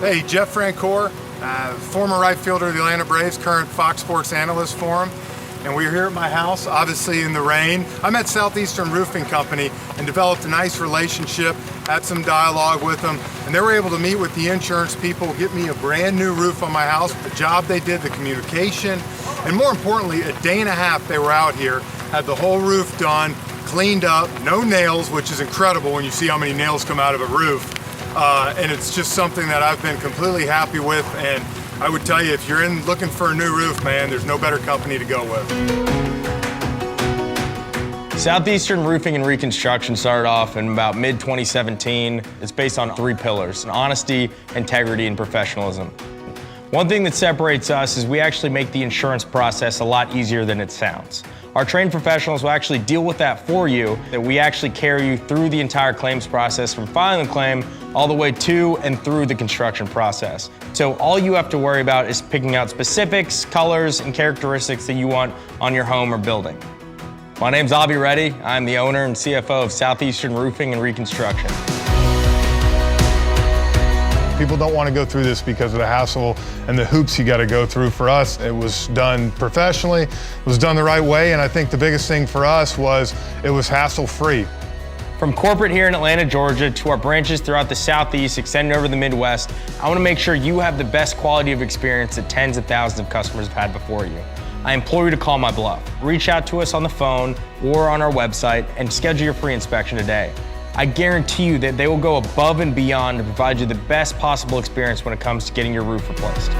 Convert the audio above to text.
Hey, Jeff Francoeur, former right fielder of the Atlanta Braves, current Fox Sports analyst for him. And we're here at my house, obviously in the rain. I'm at Southeastern Roofing Company and developed a nice relationship, had some dialogue with them, and they were able to meet with the insurance people, get me a brand new roof on my house, the job they did, the communication, and more importantly, a day and a half they were out here, had the whole roof done, cleaned up, no nails, which is incredible when you see how many nails come out of a roof. And it's just something that I've been completely happy with, and I would tell you, if you're looking for a new roof, man, there's no better company to go with. Southeastern Roofing and Reconstruction started off in about mid-2017. It's based on 3 pillars: honesty, integrity, and professionalism. One thing that separates us is we actually make the insurance process a lot easier than it sounds. Our trained professionals will actually deal with that for you, that we actually carry you through the entire claims process from filing the claim all the way to and through the construction process. So all you have to worry about is picking out specifics, colors, and characteristics that you want on your home or building. My name's Avi Reddy. I'm the owner and CFO of Southeastern Roofing and Reconstruction. People don't want to go through this because of the hassle and the hoops you got to go through. For us, it was done professionally, it was done the right way, and I think the biggest thing for us was it was hassle-free. From corporate here in Atlanta, Georgia, to our branches throughout the Southeast, extending over the Midwest, I want to make sure you have the best quality of experience that tens of thousands of customers have had before you. I implore you to call my bluff. Reach out to us on the phone or on our website and schedule your free inspection today. I guarantee you that they will go above and beyond to provide you the best possible experience when it comes to getting your roof replaced.